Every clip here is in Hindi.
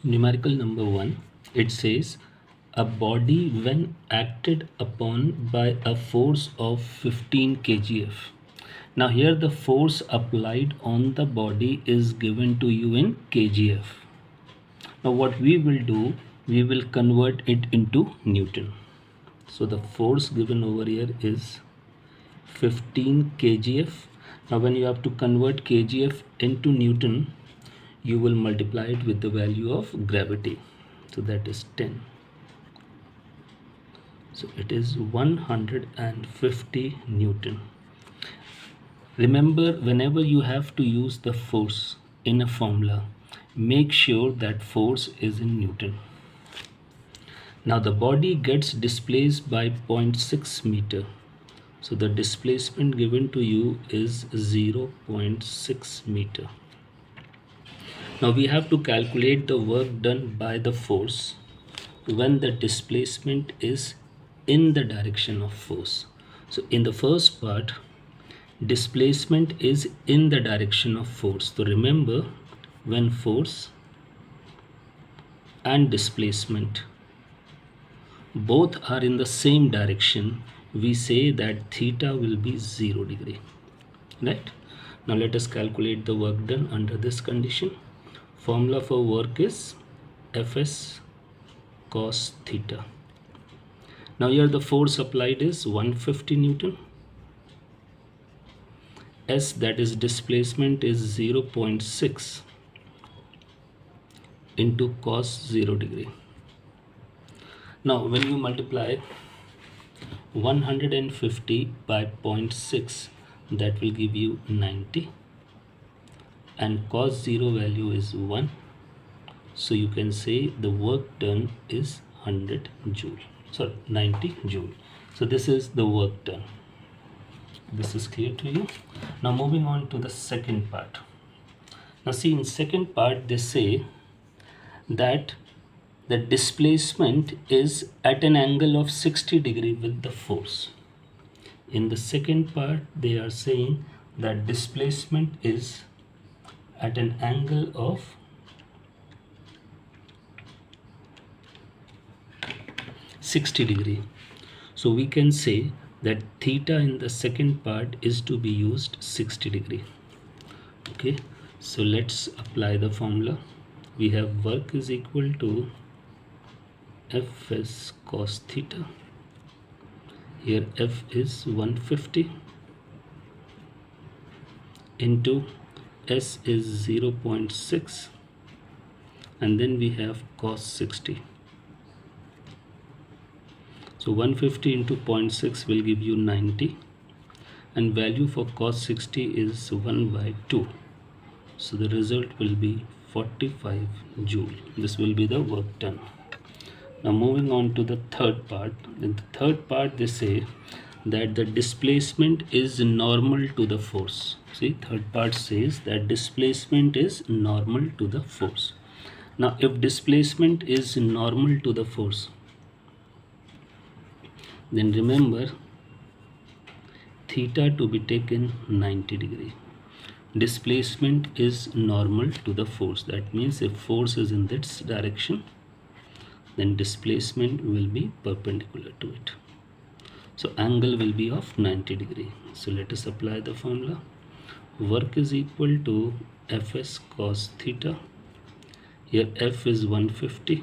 Numerical number 1, it says a body when acted upon by a force of 15 kgf. Now here the force applied on the body is given to you in kgf. Now what we will do, we will convert it into Newton. So the force given over here is 15 kgf. Now when you have to convert kgf into Newton, you will multiply it with the value of gravity. So that is 10. So it is 150 Newton. Remember, whenever you have to use the force in a formula, make sure that force is in Newton. Now the body gets displaced by 0.6 meter. So the displacement given to you is 0.6 meter. Now we have to calculate the work done by the force when the displacement is in the direction of force. So in the first part, displacement is in the direction of force. So remember, when force and displacement both are in the same direction, we say that theta will be 0 degree, right? Now let us calculate the work done under this condition. Formula for work is Fs cos theta. Now here the force applied is 150 Newton. S, that is displacement, is 0.6 into cos 0 degree. Now when you multiply 150 by 0.6, that will give you 90, and cos 0 value is 1. So you can say the work done is 100 joule. Sorry, 90 joule. So this is the work done. This is clear to you. Now moving on to the second part. Now see, in second part they say that the displacement is at an angle of 60 degree with the force. In the second part they are saying that displacement is at an angle of 60 degree. So we can say that theta in the second part is to be used 60 degree. Okay, so let's apply the formula. We have work is equal to Fs cos theta. Here F is 150 into S is 0.6, and then we have cos 60. So 150 into 0.6 will give you 90, and value for cos 60 is 1 by 2. So the result will be 45 joule. This will be the work done. Now moving on to the third part. In the third part they say that the displacement is normal to the force. See, third part says that displacement is normal to the force. Now if displacement is normal to the force, then remember theta to be taken 90 degree. Displacement is normal to the force. That means if force is in this direction, then displacement will be perpendicular to it. So angle will be of 90 degree. So let us apply the formula. Work is equal to Fs cos theta. Here F is 150,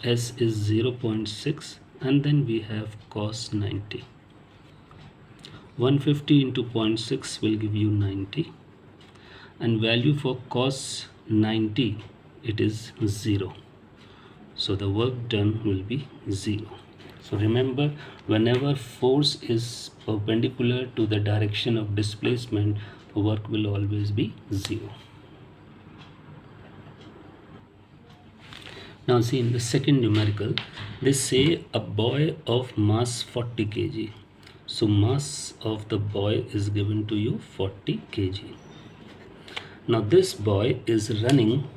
S is 0.6, and then we have cos 90. 150 into 0.6 will give you 90, and value for cos 90, it is 0. So the work done will be 0. So remember, whenever force is perpendicular to the direction of displacement, work will always be 0. Now see, in the second numerical, they say a boy of mass 40 kg. So mass of the boy is given to you 40 kg. Now this boy is running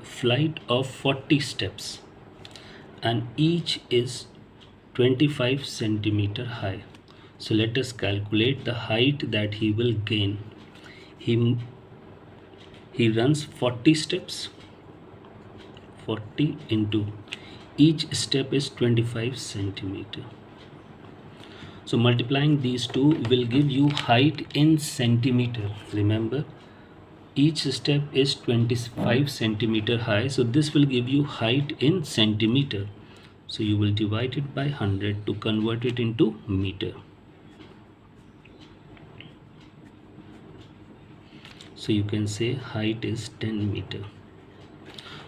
flight of 40 steps, and each is 25 centimeter high. So let us calculate the height that he will gain. He he runs 40 steps. 40 into each step is 25 centimeter. So multiplying these two will give you height in centimeter. Remember, each step is 25 centimeter high, so this will give you height in centimeter. So you will divide it by 100 to convert it into meter. So you can say height is 10 meter.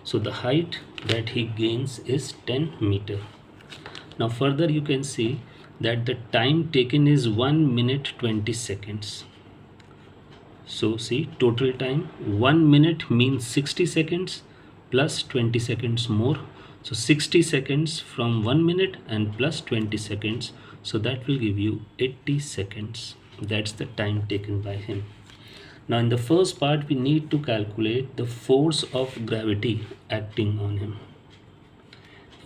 So the height that he gains is 10 meter. Now further you can see that the time taken is 1 minute 20 seconds. So see, total time 1 minute means 60 seconds plus 20 seconds more. So 60 seconds from 1 minute and plus 20 seconds. So that will give you 80 seconds. That's the time taken by him. Now in the first part we need to calculate the force of gravity acting on him.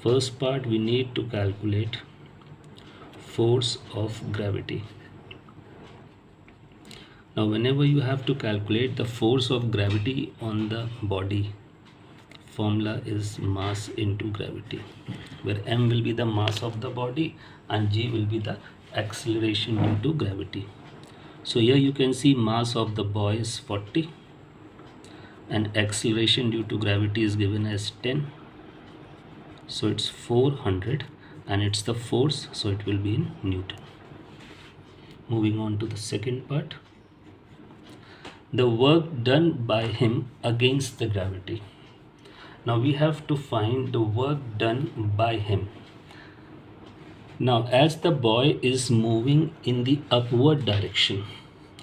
First part we need to calculate force of gravity. Now whenever you have to calculate the force of gravity on the body, formula is mass into gravity, where m will be the mass of the body and g will be the acceleration due to gravity. So here you can see mass of the boy is 40 and acceleration due to gravity is given as 10. So it's 400 and it's the force, so it will be in Newton. Moving on to the second part. The work done by him against the gravity. Now we have to find the work done by him. Now as the boy is moving in the upward direction,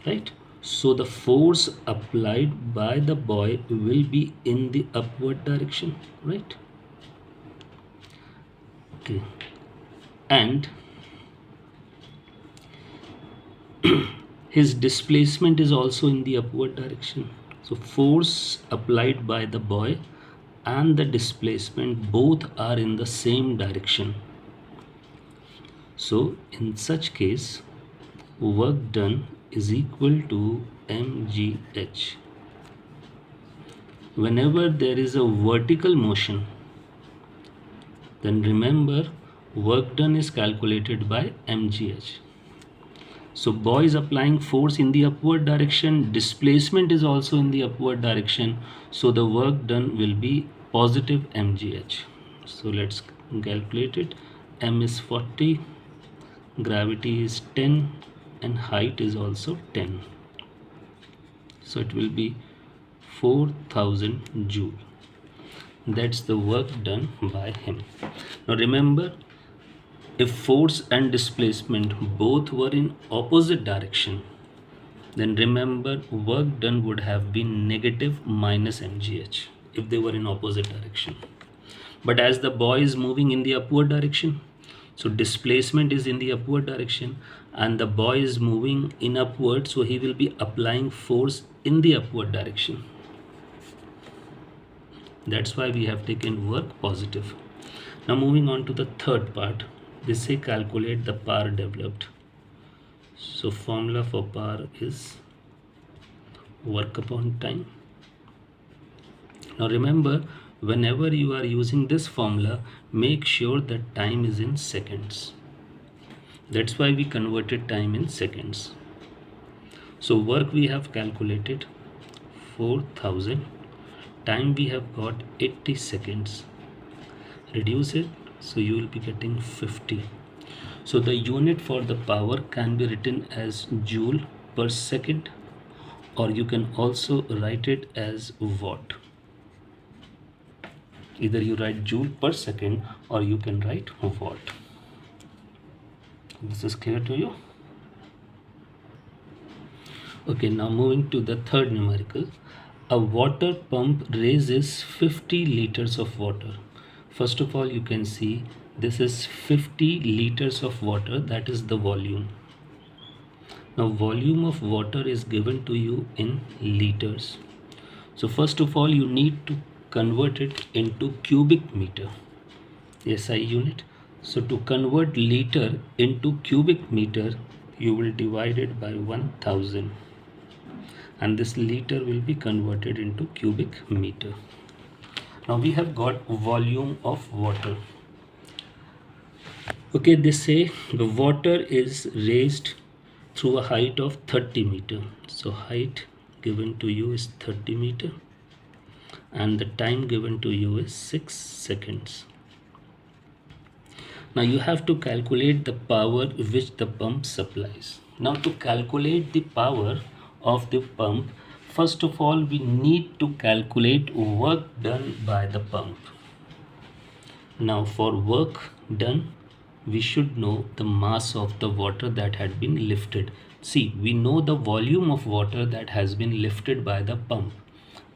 right? So the force applied by the boy will be in the upward direction, right? Okay. And his displacement is also in the upward direction. So force applied by the boy and the displacement both are in the same direction. So in such case, work done is equal to mgh. Whenever there is a vertical motion, then remember work done is calculated by mgh. So boy is applying force in the upward direction, displacement is also in the upward direction, so the work done will be positive mgh. So let's calculate it. M is 40, gravity is 10 and height is also 10. So it will be 4000 joule. That's the work done by him. Now remember, if force and displacement both were in opposite direction, then remember work done would have been negative minus mgh if they were in opposite direction. But as the boy is moving in the upward direction, so displacement is in the upward direction and the boy is moving in upward, so he will be applying force in the upward direction. That's why we have taken work positive. Now moving on to the third part. They say calculate the power developed. So formula for power is work upon time. Now remember, whenever you are using this formula, make sure that time is in seconds. That's why we converted time in seconds. So work we have calculated 4000, time we have got 80 seconds. Reduce it, so you will be getting 50. So the unit for the power can be written as joule per second, or you can also write it as watt. Either you write joule per second or you can write watt. This is clear to you? Okay, now moving to the third numerical. A water pump raises 50 liters of water. First of all, you can see this is 50 liters of water, that is the volume. Now volume of water is given to you in liters. So first of all, you need to convert it into cubic meter, SI unit. So to convert liter into cubic meter, you will divide it by 1000. and this liter will be converted into cubic meter. Now we have got volume of water. Okay, they say the water is raised through a height of 30 meter. So height given to you is 30 meter and the time given to you is 6 seconds. Now you have to calculate the power which the pump supplies. Now to calculate the power of the pump, first of all we need to calculate work done by the pump. Now for work done, we should know the mass of the water that had been lifted. See, we know the volume of water that has been lifted by the pump,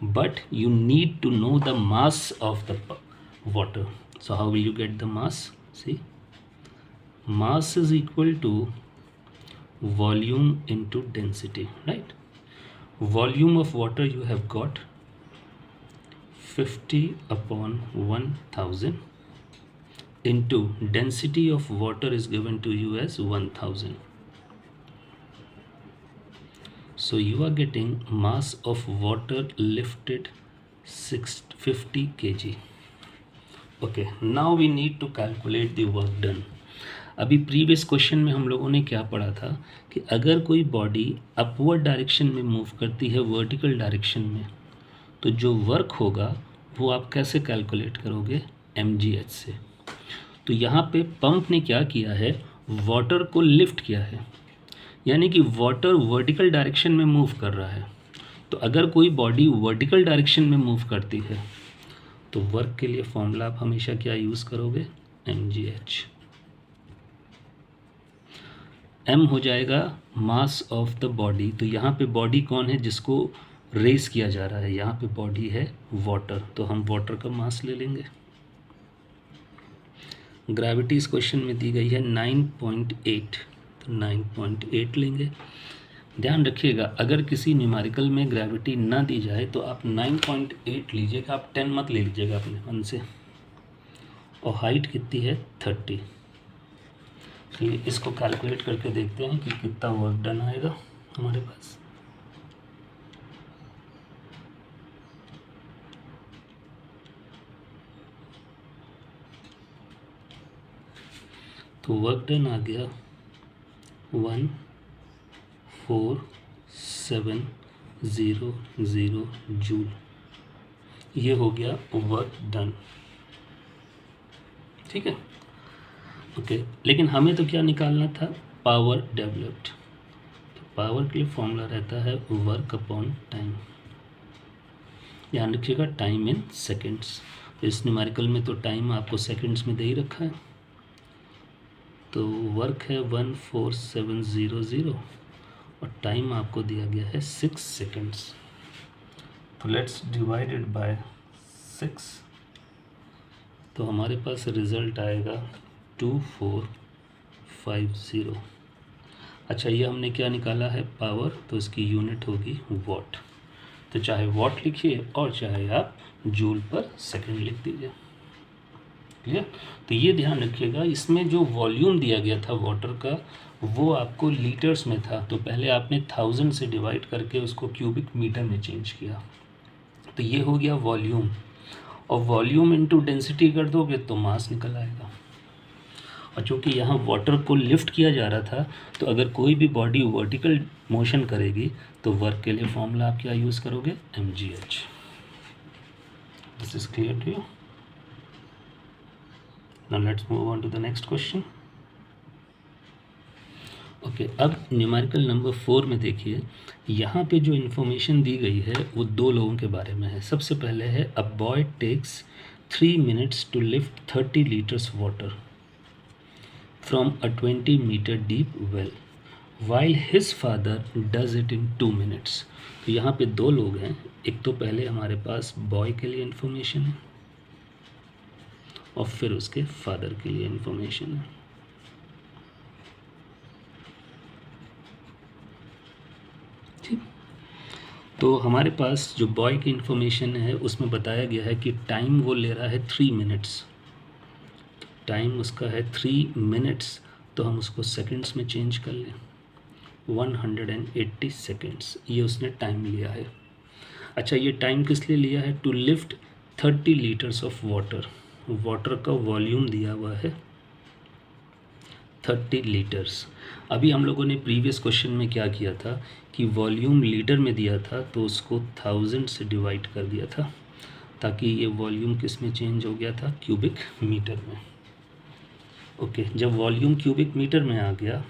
but you need to know the mass of the water. So how will you get the mass? See, mass is equal to volume into density, right? Volume of water you have got 50 upon 1000 into density of water is given to you as 1000. So you are getting mass of water lifted 650 kg. Okay, now we need to calculate the work done. अभी प्रीवियस क्वेश्चन में हम लोगों ने क्या पढ़ा था कि अगर कोई बॉडी अपवर्ड डायरेक्शन में मूव करती है वर्टिकल डायरेक्शन में, तो जो वर्क होगा वो आप कैसे कैलकुलेट करोगे? mgh से। तो यहाँ पे पंप ने क्या किया है, वाटर को लिफ्ट किया है, यानी कि वाटर वर्टिकल डायरेक्शन में मूव कर रहा है। तो अगर कोई बॉडी वर्टिकल डायरेक्शन में मूव करती है तो वर्क के लिए फॉर्मूला आप हमेशा क्या यूज़ करोगे? mgh। m हो जाएगा मास ऑफ द बॉडी। तो यहाँ पे बॉडी कौन है जिसको रेस किया जा रहा है? यहाँ पे बॉडी है वाटर, तो हम वाटर का मास ले लेंगे। ग्रेविटी इस क्वेश्चन में दी गई है 9.8, तो 9.8 लेंगे। ध्यान रखिएगा, अगर किसी न्यूमेरिकल में ग्रेविटी ना दी जाए तो आप 9.8 लीजिएगा, आप 10 मत ले लीजिएगा अपने मन से। और हाइट कितनी है? 30। चलिए इसको कैलकुलेट करके देखते हैं कि कितना वर्क डन आएगा हमारे पास। तो वर्क डन आ गया 1470 जूल। ये हो गया वर्क डन, ठीक है। ओके, लेकिन हमें तो क्या निकालना था? Power developed. तो पावर के लिए फॉर्मूला रहता है वर्क अपॉन टाइम। ध्यान रखिएगा, टाइम इन सेकेंड्स। इस न्यूमेरिकल में तो टाइम आपको सेकेंड्स में दे ही रखा है। तो वर्क है 14700 और टाइम आपको दिया गया है 6 सेकेंड्स। तो लेट्स डिवाइड इट बाय 6। तो हमारे पास रिज़ल्ट आएगा 2450। अच्छा, ये हमने क्या निकाला है? पावर, तो इसकी यूनिट होगी वॉट। तो चाहे वॉट लिखिए और चाहे आप जूल पर सेकंड लिख दीजिए। क्लियर? तो ये ध्यान रखिएगा, इसमें जो वॉल्यूम दिया गया था वाटर का वो आपको लीटर्स में था, तो पहले आपने 1000 से डिवाइड करके उसको क्यूबिक मीटर में चेंज किया। तो ये हो गया वॉल्यूम, और वॉल्यूम इनटू डेंसिटी कर दोगे तो मास निकल आएगा। और चूँकि यहाँ वाटर को लिफ्ट किया जा रहा था, तो अगर कोई भी बॉडी वर्टिकल मोशन करेगी तो वर्क के लिए फॉर्मूला आप क्या यूज़ करोगे? mgh। This is clear to you? Now let's move on to the next question. Okay, अब न्यूमेरिकल नंबर 4 में देखिए, यहाँ पे जो इन्फॉर्मेशन दी गई है वो 2 लोगों के बारे में है। सबसे पहले है a boy takes 3 minutes to lift 30 litres water from a 20 metre deep well while his father does it in 2 minutes. तो यहाँ पे 2 लोग हैं। एक तो पहले हमारे पास बॉय के लिए इन्फॉर्मेशन है और फिर उसके फादर के लिए इन्फॉर्मेशन है। ठीक, तो हमारे पास जो बॉय की इन्फॉर्मेशन है उसमें बताया गया है कि टाइम वो ले रहा है 3 मिनट्स। टाइम उसका है 3 मिनट्स, तो हम उसको सेकंड्स में चेंज कर लें। 180 सेकेंड्स ये उसने टाइम लिया है। अच्छा, ये टाइम किस लिए लिया है? To lift 30 litres of water. Water का वॉल्यूम दिया हुआ है 30 लीटर्स। अभी हम लोगों ने प्रीवियस क्वेश्चन में क्या किया था कि वॉल्यूम लीटर में दिया था तो उसको 1000 से डिवाइड कर दिया था, ताकि ये वॉल्यूम किस में चेंज हो गया था? क्यूबिक मीटर में। ओके, जब वॉल्यूम क्यूबिक मीटर में आ गया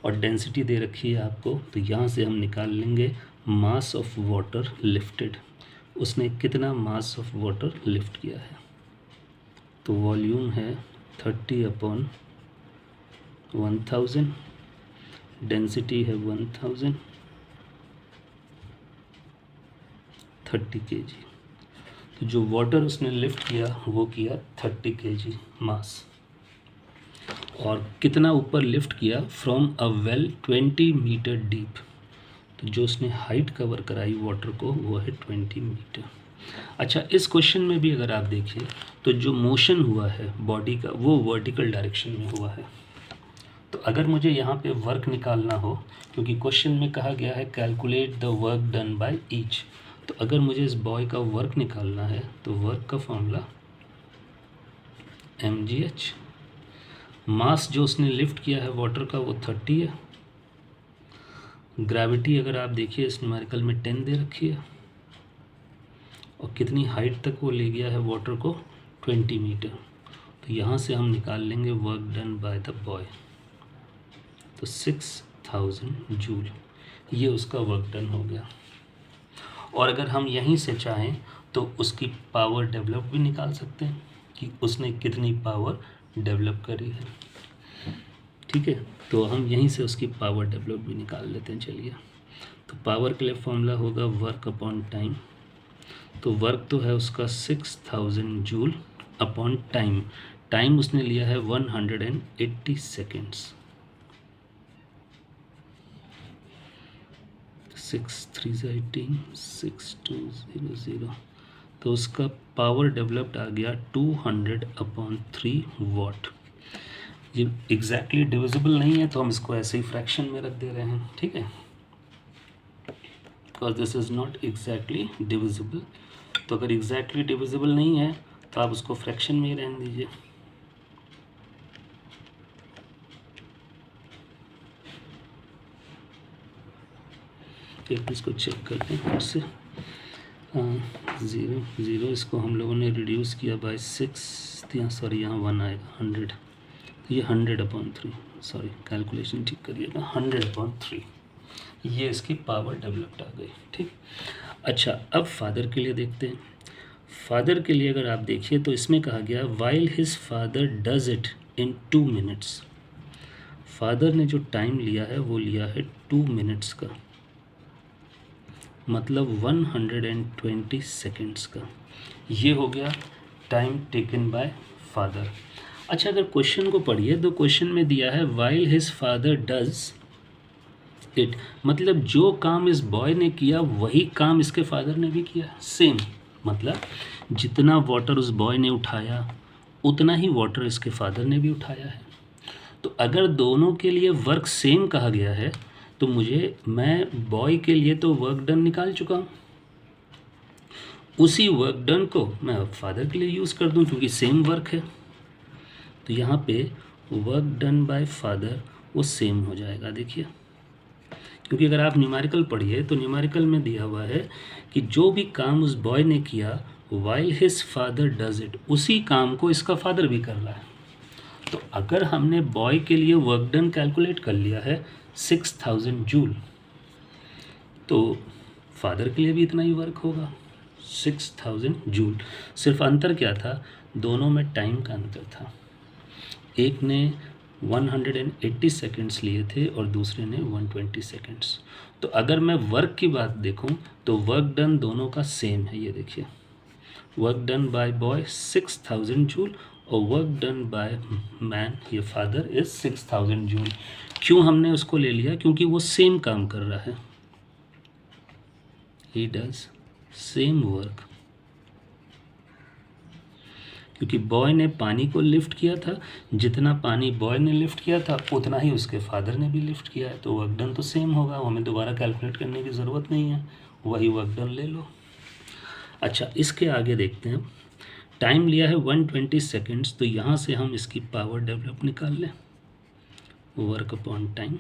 और डेंसिटी दे रखी है आपको, तो यहाँ से हम निकाल लेंगे मास ऑफ वाटर लिफ्टेड। उसने कितना मास ऑफ वाटर लिफ्ट किया है? तो वॉल्यूम है 30/1000, डेंसिटी है 1000, 30 kg। तो जो वाटर उसने लिफ्ट किया वो किया 30 kg मास। और कितना ऊपर लिफ्ट किया? From a well 20 metre deep. तो जो उसने हाइट कवर कराई वाटर को वो है 20 मीटर। अच्छा, इस क्वेश्चन में भी अगर आप देखिए तो जो मोशन हुआ है बॉडी का वो वर्टिकल डायरेक्शन में हुआ है। तो अगर मुझे यहाँ पे वर्क निकालना हो, क्योंकि क्वेश्चन में कहा गया है calculate the work done by each, तो अगर मुझे इस बॉय का वर्क निकालना है तो वर्क का फॉर्मूला mgh। मास जो उसने लिफ्ट किया है वाटर का वो 30 है। ग्रेविटी अगर आप देखिए इस न्यूमेरिकल में 10 दे रखी है। और कितनी हाइट तक वो ले गया है वाटर को? 20 मीटर। तो यहाँ से हम निकाल लेंगे work done by the boy, तो 6000 जूल ये उसका वर्क डन हो गया। और अगर हम यहीं से चाहें तो उसकी पावर डेवलप भी निकाल सकते हैं कि उसने कितनी पावर डेवलप करी है। ठीक है, तो हम यहीं से उसकी पावर डेवलप भी निकाल लेते हैं। चलिए, तो पावर के लिए फॉर्मूला होगा वर्क अपॉन टाइम। तो वर्क तो है उसका 6000 जूल अपॉन टाइम। टाइम उसने लिया है 180 सेकेंड्स। 6 3 18 6200। तो उसका पावर डेवलप्ड आ गया 200/3 वाट। ये एग्जैक्टली डिविजिबल नहीं है तो हम इसको ऐसे ही फ्रैक्शन में रख दे रहे हैं। ठीक है, because this is not exactly divisible. तो अगर एग्जैक्टली डिविजिबल नहीं है तो आप उसको फ्रैक्शन में ही रहने दीजिए। एक इसको चेक करते हैं फिर से। 0 इसको हम लोगों ने रिड्यूस किया बाय 6, सॉरी यहाँ 1 आएगा 100। तो ये 100/3, सॉरी कैलकुलेशन ठीक करिएगा, 100/3 ये इसकी पावर डेवलप्ड आ गई। ठीक, अच्छा अब फादर के लिए देखते हैं। फादर के लिए अगर आप देखिए तो इसमें कहा गया while his father does it in 2 minutes. Father ने जो टाइम लिया है वो लिया है 2 मिनट्स का, मतलब 120 सेकेंड्स का। ये हो गया टाइम टेकन बाय फादर। अच्छा, अगर क्वेश्चन को पढ़िए तो क्वेश्चन में दिया है while his father does it, मतलब जो काम इस बॉय ने किया वही काम इसके फादर ने भी किया, सेम। मतलब जितना वाटर उस बॉय ने उठाया उतना ही वाटर इसके फादर ने भी उठाया है। तो अगर दोनों के लिए वर्क सेम कहा गया है तो मैं बॉय के लिए तो वर्क डन निकाल चुका हूँ, उसी वर्क डन को मैं फादर के लिए यूज़ कर दूँ क्योंकि सेम वर्क है। तो यहाँ पे वर्क डन बाय फादर वो सेम हो जाएगा। देखिए, क्योंकि अगर आप न्यूमेरिकल पढ़िए तो न्यूमेरिकल में दिया हुआ है कि जो भी काम उस बॉय ने किया while his father does it, उसी काम को इसका फादर भी कर रहा है। तो अगर हमने बॉय के लिए वर्क डन कैलकुलेट कर लिया है 6000 जूल, तो फादर के लिए भी इतना ही वर्क होगा 6000 जूल। सिर्फ अंतर क्या था? दोनों में टाइम का अंतर था। एक ने 180 सेकेंड्स लिए थे और दूसरे ने 120 सेकेंड्स। तो अगर मैं वर्क की बात देखूं तो वर्क डन दोनों का सेम है। ये देखिए, work done by boy 6000 joule और वर्क डन बाय मैन, ये फादर, इज 6000 जूल। क्यों हमने उसको ले लिया? क्योंकि वो सेम काम कर रहा है, ही डज सेम वर्क। क्योंकि बॉय ने पानी को लिफ्ट किया था, जितना पानी बॉय ने लिफ्ट किया था उतना ही उसके फादर ने भी लिफ्ट किया है, तो वर्क डन तो सेम होगा, हमें दोबारा कैलकुलेट करने की ज़रूरत नहीं है, वही वर्क डन ले लो। अच्छा, इसके आगे देखते हैं। टाइम लिया है 120 सेकेंड्स, तो यहाँ से हम इसकी पावर डेवलप निकाल लें, वर्क अपॉन टाइम।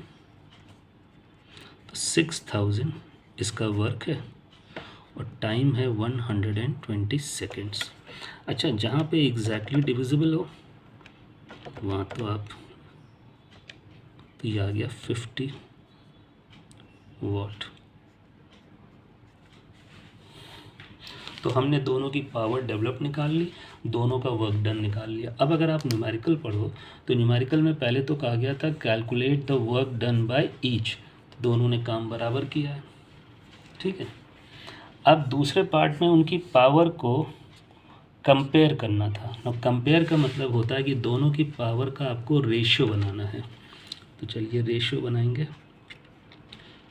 तो 6000 इसका वर्क है और टाइम है 120 सेकेंड्स। अच्छा, जहाँ पे एग्जैक्टली डिविजिबल हो वहाँ तो आप, तो ये आ गया 50 वाट। तो हमने दोनों की पावर डेवलप निकाल ली, दोनों का वर्क डन निकाल लिया। अब अगर आप न्यूमेरिकल पढ़ो तो न्यूमेरिकल में पहले तो कहा गया था calculate the work done by each, तो दोनों ने काम बराबर किया है, ठीक है। अब दूसरे पार्ट में उनकी पावर को कंपेयर करना था। अब कंपेयर का मतलब होता है कि दोनों की पावर का आपको रेशियो बनाना है। तो चलिए रेशियो बनाएंगे।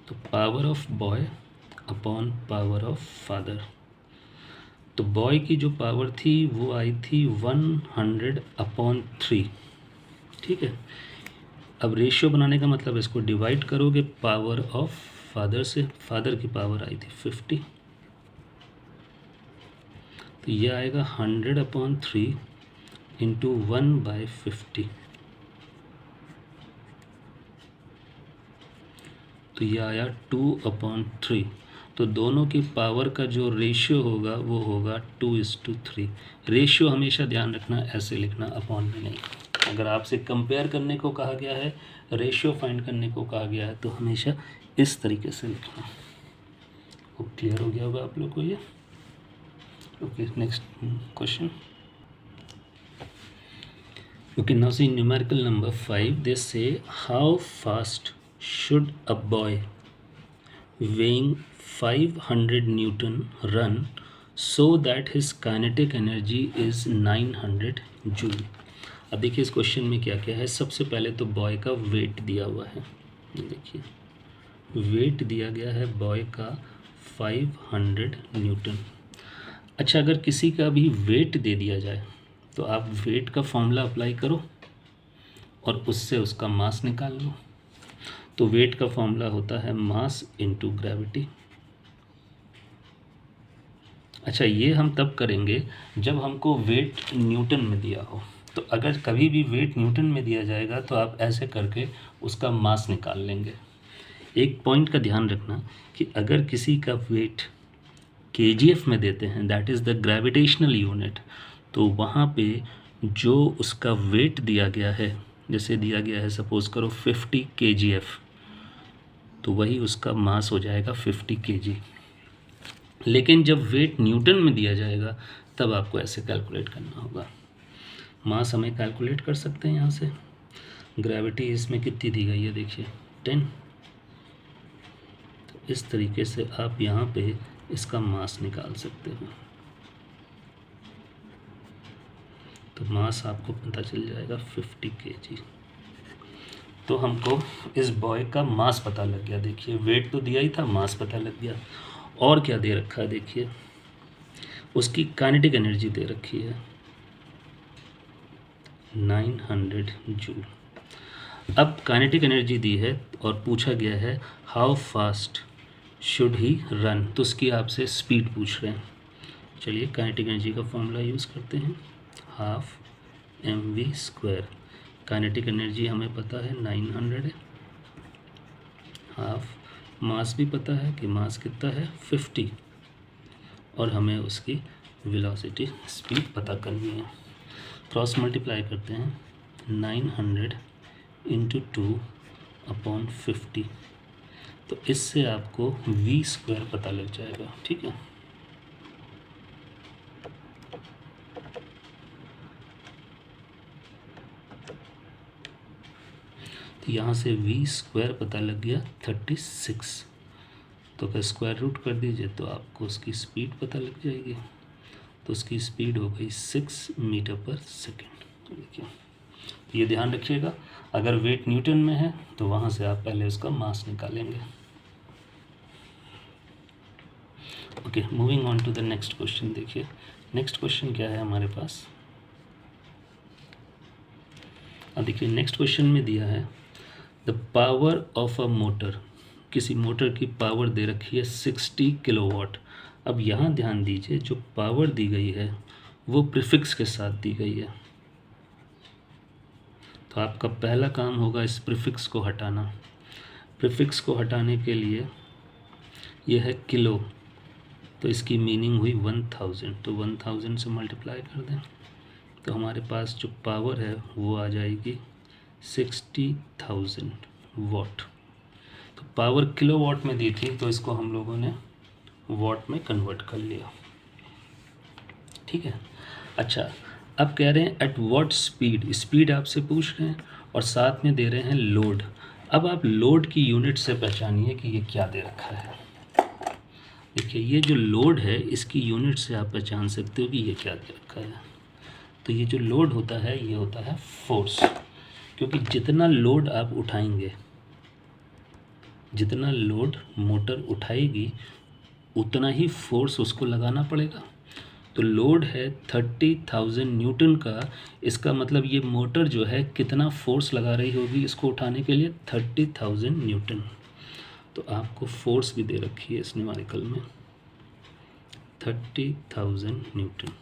तो power of boy upon power of father. तो बॉय की जो पावर थी वो आई थी 100/3, ठीक है। अब रेशियो बनाने का मतलब इसको डिवाइड करोगे पावर ऑफ फादर से, फादर की पावर आई थी 50, तो ये आएगा 100/3 इंटू 1/50, तो ये आया 2/3। तो दोनों की पावर का जो रेशियो होगा वो होगा 2:3। रेशियो हमेशा ध्यान रखना ऐसे लिखना, अपॉन में नहीं। अगर आपसे कंपेयर करने को कहा गया है, रेशियो फाइंड करने को कहा गया है, तो हमेशा इस तरीके से लिखना। वो क्लियर हो गया होगा आप लोग को ये। Okay, next question. Okay, now see numerical number 5. They say how fast should a boy weighing 500 Newton run so that his kinetic energy is 900 joule. अब देखिए इस क्वेश्चन में क्या क्या है। सबसे पहले तो बॉय का वेट दिया हुआ है, देखिए वेट दिया गया है बॉय का 500 न्यूटन। अच्छा, अगर किसी का भी वेट दे दिया जाए तो आप वेट का फॉर्मूला अप्लाई करो और उससे उसका मास निकाल लो। तो वेट का फॉर्मूला होता है मास इनटू ग्रेविटी। अच्छा, ये हम तब करेंगे जब हमको वेट न्यूटन में दिया हो। तो अगर कभी भी वेट न्यूटन में दिया जाएगा तो आप ऐसे करके उसका मास निकाल लेंगे। एक पॉइंट का ध्यान रखना कि अगर किसी का वेट केजीएफ में देते हैं, that is the gravitational unit, तो वहाँ पे जो उसका वेट दिया गया है, जैसे दिया गया है सपोज़ करो 50 kgf, तो वही उसका मास हो जाएगा 50 kg। लेकिन जब वेट न्यूटन में दिया जाएगा तब आपको ऐसे कैलकुलेट करना होगा। मास हमें कैलकुलेट कर सकते हैं यहाँ से। ग्रेविटी इसमें कितनी दी गई है, देखिए 10। तो इस तरीके से आप यहाँ पे इसका मास निकाल सकते हो। तो मास आपको पता चल जाएगा 50 kg। तो हमको इस बॉय का मास पता लग गया। देखिए वेट तो दिया ही था, मास पता लग गया। और क्या दे रखा है, देखिए उसकी काइनेटिक एनर्जी दे रखी है 900 जूल। अब काइनेटिक एनर्जी दी है और पूछा गया है how fast should he run, तो उसकी आपसे स्पीड पूछ रहे हैं। चलिए काइनेटिक एनर्जी का फॉर्मूला यूज़ करते हैं, 12 mv²। काइनेटिक एनर्जी हमें पता है 900 है, हाफ मास भी पता है कि मास कितना है 50, और हमें उसकी वेलोसिटी स्पीड पता करनी है। क्रॉस मल्टीप्लाई करते हैं 900 × 2/50, तो इससे आपको v² पता लग जाएगा, ठीक है। तो यहाँ से v² पता लग गया 36, तो अगर स्क्वायर रूट कर दीजिए तो आपको उसकी स्पीड पता लग जाएगी। तो उसकी स्पीड हो गई 6 मीटर/सेकेंड। देखिए ये ध्यान रखिएगा, अगर वेट न्यूटन में है तो वहाँ से आप पहले उसका मास निकालेंगे। Okay, moving on to the next question. देखिए नेक्स्ट क्वेश्चन क्या है हमारे पास। अब देखिए नेक्स्ट क्वेश्चन में दिया है the power of a motor, किसी मोटर की पावर दे रखी है 60 किलोवाट। अब यहाँ ध्यान दीजिए जो पावर दी गई है वो प्रीफिक्स के साथ दी गई है, तो आपका पहला काम होगा इस प्रीफिक्स को हटाना। प्रीफिक्स को हटाने के लिए यह है किलो, तो इसकी मीनिंग हुई 1000, तो 1000 से मल्टीप्लाई कर दें तो हमारे पास जो पावर है वो आ जाएगी 60,000 वाट। तो पावर किलो वाट में दी थी तो इसको हम लोगों ने वाट में कन्वर्ट कर लिया, ठीक है। अच्छा, अब कह रहे हैं एट व्हाट स्पीड, स्पीड आपसे पूछ रहे हैं और साथ में दे रहे हैं लोड। अब आप लोड की यूनिट से पहचानिए कि ये क्या दे रखा है। देखिए ये जो लोड है इसकी यूनिट से आप पहचान सकते हो कि ये क्या दे रखा है। तो ये जो लोड होता है ये होता है फोर्स, क्योंकि जितना लोड आप उठाएंगे, जितना लोड मोटर उठाएगी उतना ही फोर्स उसको लगाना पड़ेगा। तो लोड है 30,000 न्यूटन का, इसका मतलब ये मोटर जो है कितना फोर्स लगा रही होगी इसको उठाने के लिए, 30,000 न्यूटन। तो आपको फोर्स भी दे रखी है इस न्यूमेरिकल में 30,000 न्यूटन।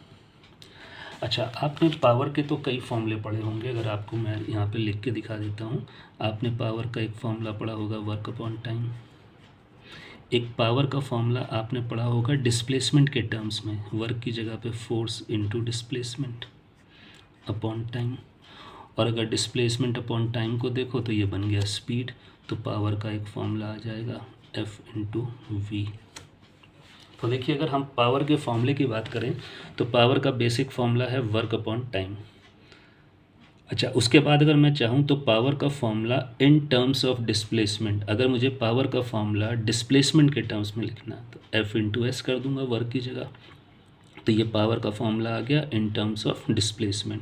अच्छा, आपने पावर के तो कई फॉर्मूले पढ़े होंगे, अगर आपको मैं यहाँ पे लिख के दिखा देता हूँ। आपने पावर का एक फॉर्मूला पढ़ा होगा वर्क अपॉन टाइम, एक पावर का फॉर्मूला आपने पढ़ा होगा डिस्प्लेसमेंट के टर्म्स में, वर्क की जगह पे force into displacement upon time. और अगर डिस्प्लेसमेंट अपॉन टाइम को देखो तो ये बन गया स्पीड, तो पावर का एक फॉर्मूला आ जाएगा F इंटू वी। तो देखिए अगर हम पावर के फॉर्मूले की बात करें तो पावर का बेसिक फॉर्मूला है वर्क अपॉन टाइम। अच्छा, उसके बाद अगर मैं चाहूँ तो पावर का formula in terms of displacement, अगर मुझे पावर का फॉर्मूला डिस्प्लेसमेंट के टर्म्स में लिखना है तो F इंटू एस कर दूंगा वर्क की जगह। तो ये पावर का फॉर्मूला आ गया इन टर्म्स ऑफ डिस्प्लेसमेंट,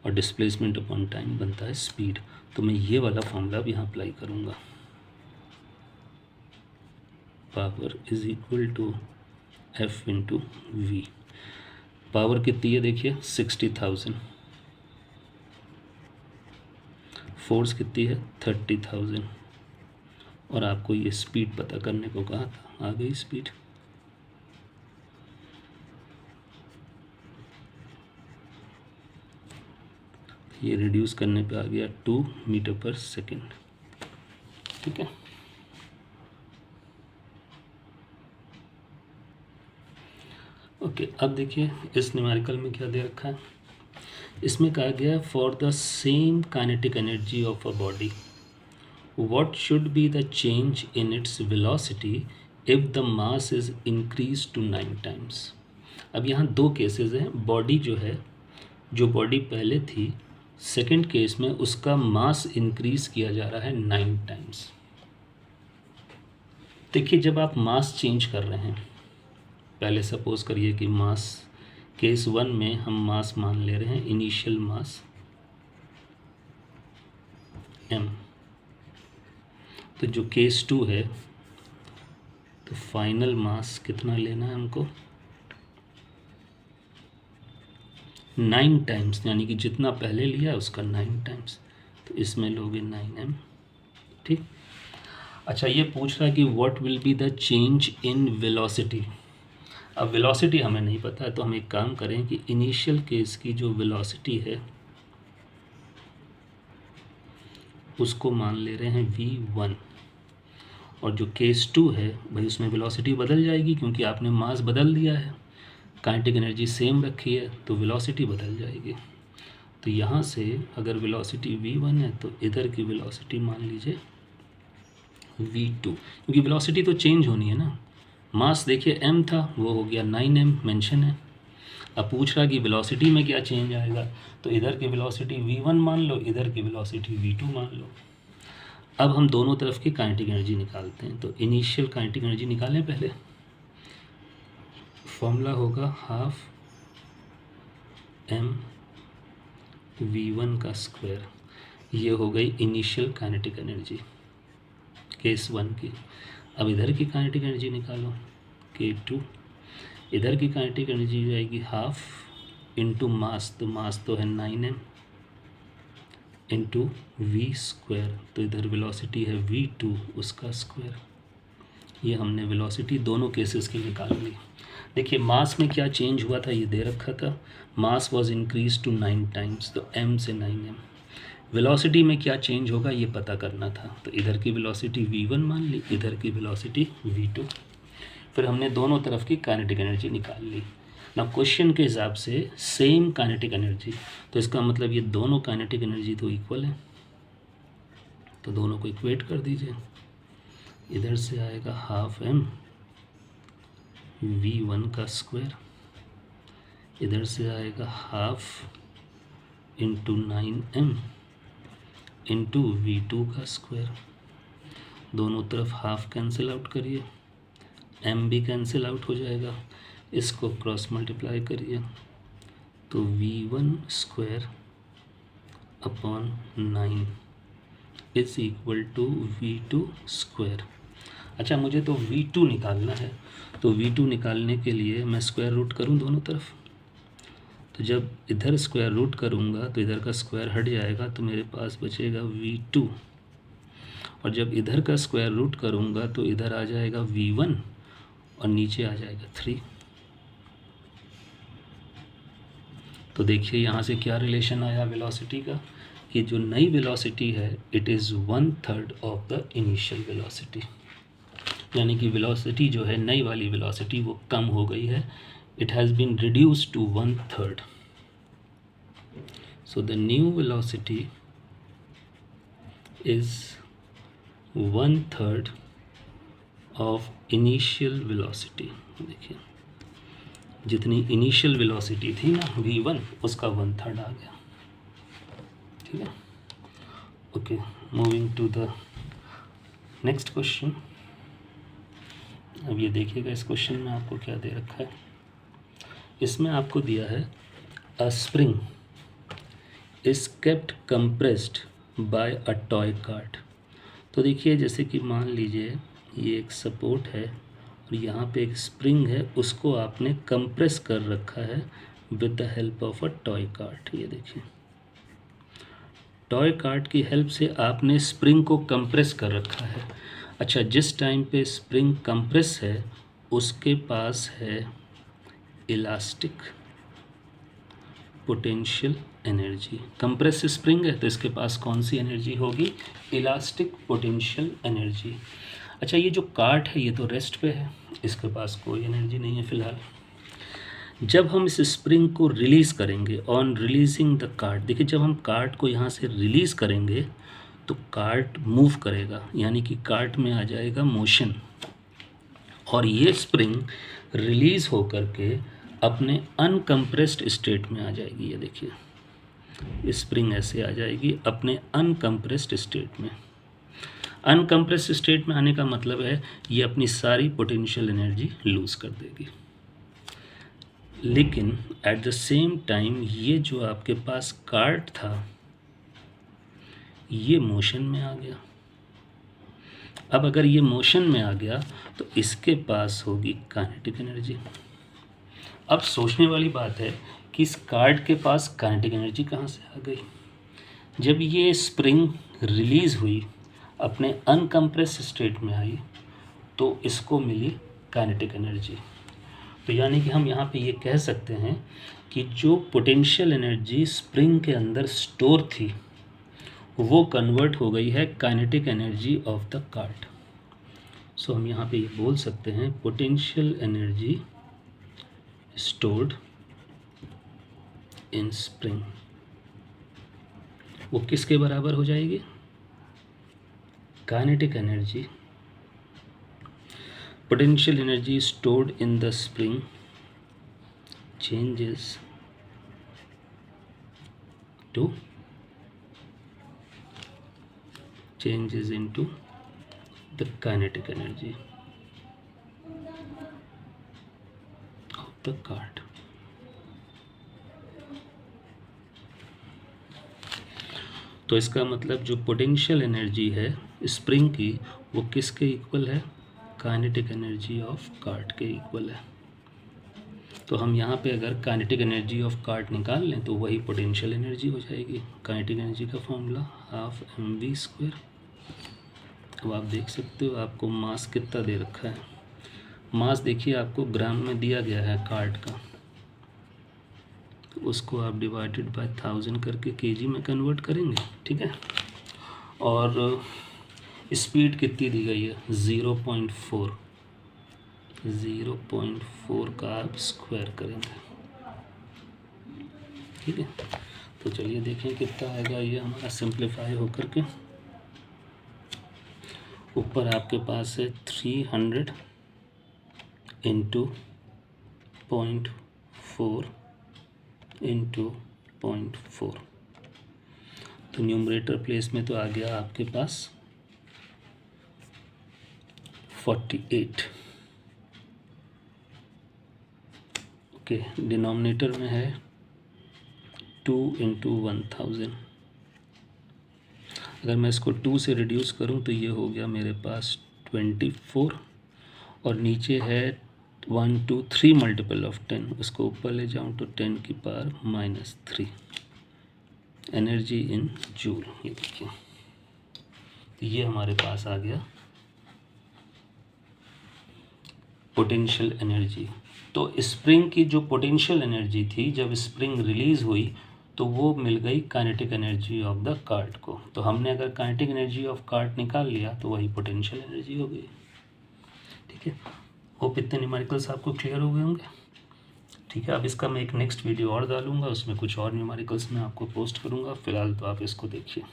और डिस्प्लेसमेंट अपॉन टाइम बनता है स्पीड। तो मैं ये वाला फॉर्मूला अब यहाँ अप्लाई करूँगा, power is equal to F into v. Power कितनी है देखिए 60,000, फोर्स कितनी है 30,000, और आपको ये स्पीड पता करने को कहा था, आ गई स्पीड। ये रिड्यूस करने पे आ गया 2 मीटर पर सेकेंड, ठीक है। ओके, अब देखिए इस न्यूमेरिकल में क्या दे रखा है। इसमें कहा गया for the same kinetic energy of a body what should be the change in its velocity if the mass is increase to 9 times. अब यहाँ दो केसेस हैं, बॉडी जो है, जो बॉडी पहले थी, सेकंड केस में उसका मास इंक्रीज किया जा रहा है 9 टाइम्स। देखिए जब आप मास चेंज कर रहे हैं, पहले सपोज करिए कि मास केस 1 में हम मास मान ले रहे हैं इनिशियल मास m, तो जो केस 2 है तो फाइनल मास कितना लेना है हमको 9 टाइम्स, यानी कि जितना पहले लिया उसका 9 टाइम्स, तो इसमें लोगे 9m, ठीक। अच्छा, ये पूछ रहा है कि what will be the change in velocity. अब वेलोसिटी हमें नहीं पता है, तो हम एक काम करें कि इनिशियल केस की जो वेलोसिटी है उसको मान ले रहे हैं v1, और जो केस 2 है भाई उसमें वेलोसिटी बदल जाएगी क्योंकि आपने मास बदल दिया है, काइनेटिक एनर्जी सेम रखी है तो वेलोसिटी बदल जाएगी। तो यहाँ से अगर वेलोसिटी v1 है तो इधर की वेलोसिटी मान लीजिए v2, क्योंकि वेलोसिटी तो चेंज होनी है ना। मास देखिए m था, वो हो गया 9m मेंशन है। अब पूछ रहा कि वेलोसिटी में क्या चेंज आएगा, तो इधर की वेलोसिटी v1 मान लो, इधर की वेलोसिटी v2 मान लो। अब हम दोनों तरफ की काइनेटिक एनर्जी निकालते हैं, तो इनिशियल काइनेटिक एनर्जी निकालें पहले। फॉर्मूला होगा हाफ m v1 का स्क्वायर, ये हो गई इनिशियल काइनेटिक एनर्जी केस 1 की। अब इधर की काइनेटिक एनर्जी निकालो K2, इधर की काइनेटिक एनर्जी जाएगी हाफ इंटू मास, तो मास तो है 9m इंटू वी स्क्वायर, तो इधर वेलोसिटी है v2 उसका स्क्वायर। ये हमने वेलोसिटी दोनों केसेस की निकाल ली। देखिए मास में क्या चेंज हुआ था ये दे रखा था, mass was increase to 9 times, तो m से 9m। वेलोसिटी में क्या चेंज होगा ये पता करना था, तो इधर की वेलोसिटी v1 मान ली, इधर की वेलोसिटी v2। फिर हमने दोनों तरफ की काइनेटिक एनर्जी निकाल ली। ना क्वेश्चन के हिसाब से सेम काइनेटिक एनर्जी, तो इसका मतलब ये दोनों काइनेटिक एनर्जी तो इक्वल है, तो दोनों को इक्वेट कर दीजिए। इधर से आएगा हाफ m v1 का स्क्वायर, इधर से आएगा half into 9m into v2 का स्क्वायर। दोनों तरफ हाफ कैंसिल आउट करिए, m भी कैंसिल आउट हो जाएगा, इसको क्रॉस मल्टीप्लाई करिए, तो v1 square upon 9 is equal to v2 square. अच्छा मुझे तो v2 निकालना है, तो v2 निकालने के लिए मैं स्क्वायर रूट करूं दोनों तरफ, तो जब इधर स्क्वायर रूट करूंगा तो इधर का स्क्वायर हट जाएगा, तो मेरे पास बचेगा v2, और जब इधर का स्क्वायर रूट करूंगा तो इधर आ जाएगा v1 और नीचे आ जाएगा 3। तो देखिए यहाँ से क्या रिलेशन आया वेलोसिटी का, कि जो नई वेलोसिटी है it is 1/3 of the initial velocity, यानी कि वेलोसिटी जो है नई वाली वेलोसिटी वो कम हो गई है, it has been reduced to 1/3। So the new velocity is 1/3 of initial velocity. देखिए जितनी इनिशियल वेलोसिटी थी ना v1 उसका 1/3 आ गया, ठीक है। Okay, moving to the next question. अब ये देखिएगा इस क्वेश्चन में आपको क्या दे रखा है। इसमें आपको दिया है a spring is kept compressed by a toy cart. तो देखिए जैसे कि मान लीजिए ये एक सपोर्ट है और यहाँ पे एक स्प्रिंग है, उसको आपने कंप्रेस कर रखा है with the help of a toy cart. ये देखिए टॉय कार्ट की हेल्प से आपने स्प्रिंग को कंप्रेस कर रखा है। अच्छा जिस टाइम पे स्प्रिंग कंप्रेस है उसके पास है elastic potential energy. Compress spring है तो इसके पास कौन सी एनर्जी होगी, इलास्टिक पोटेंशियल एनर्जी। अच्छा ये जो कार्ट है ये तो रेस्ट पे है, इसके पास कोई एनर्जी नहीं है फ़िलहाल। जब हम इस स्प्रिंग को रिलीज़ करेंगे, ऑन रिलीजिंग द कार्ट, देखिए जब हम कार्ट को यहाँ से रिलीज़ करेंगे तो कार्ट मूव करेगा, यानी कि कार्ट में आ जाएगा मोशन, और ये स्प्रिंग रिलीज़ होकर के अपने अनकम्प्रेस्ड स्टेट में आ जाएगी। ये देखिए स्प्रिंग ऐसे आ जाएगी अपने अनकम्प्रेस्ड स्टेट में। अनकम्प्रेस्ड स्टेट में आने का मतलब है ये अपनी सारी पोटेंशियल एनर्जी लूज़ कर देगी, लेकिन एट द सेम टाइम ये जो आपके पास कार्ट था ये मोशन में आ गया। अब अगर ये मोशन में आ गया तो इसके पास होगी काइनेटिक एनर्जी। अब सोचने वाली बात है कि इस कार्ट के पास काइनेटिक एनर्जी कहाँ से आ गई। जब ये स्प्रिंग रिलीज़ हुई अपने अनकम्प्रेस स्टेट में आई तो इसको मिली काइनेटिक एनर्जी। तो यानी कि हम यहाँ पे ये कह सकते हैं कि जो पोटेंशियल एनर्जी स्प्रिंग के अंदर स्टोर थी वो कन्वर्ट हो गई है kinetic energy of the cart. So हम यहाँ पे ये बोल सकते हैं potential energy stored in spring वो किसके बराबर हो जाएगी, kinetic energy, potential energy stored in the spring changes into the kinetic energy of the cart। तो इसका मतलब जो पोटेंशियल एनर्जी है स्प्रिंग की वो किसके इक्वल है, काइनेटिक एनर्जी ऑफ कार्ट के इक्वल है। तो हम यहाँ पे अगर काइनेटिक एनर्जी ऑफ कार्ड निकाल लें तो वही पोटेंशियल एनर्जी हो जाएगी। काइनेटिक एनर्जी का फॉर्मूला ½ mv²। अब आप देख सकते हो आपको मास कितना दे रखा है। मास देखिए आपको ग्राम में दिया गया है कार्ड का, तो उसको आप डिवाइडेड बाय 1000 करके केजी में कन्वर्ट करेंगे, ठीक है। और स्पीड कितनी दी गई है 0.4 का आप स्क्वायर करेंगे, ठीक है। तो चलिए देखें कितना आएगा ये हमारा सिंप्लीफाई होकर के। ऊपर आपके पास है 300 इंटू 0.4 इंटू 0.4, तो न्यूमरेटर प्लेस में तो आ गया आपके पास 48। ओके, डिनोमिनेटर में है 2 इंटू 1000। अगर मैं इसको 2 से रिड्यूस करूं तो ये हो गया मेरे पास 24, और नीचे है 1 2 3 मल्टीपल ऑफ 10, उसको ऊपर ले जाऊं तो 10 की पावर -3 एनर्जी इन जूल। ये देखिए, तो ये हमारे पास आ गया पोटेंशियल एनर्जी। तो स्प्रिंग की जो पोटेंशियल एनर्जी थी जब स्प्रिंग रिलीज हुई तो वो मिल गई kinetic energy of the card को। तो हमने अगर काइनेटिक एनर्जी ऑफ कार्ड निकाल लिया तो वही पोटेंशियल एनर्जी हो गई, ठीक है। होप इतने न्यूमेरिकल्स आपको क्लियर हो गए होंगे, ठीक है। अब इसका मैं एक नेक्स्ट वीडियो और डालूंगा, उसमें कुछ और न्यूमेरिकल्स मैं आपको पोस्ट करूंगा। फिलहाल तो आप इसको देखिए।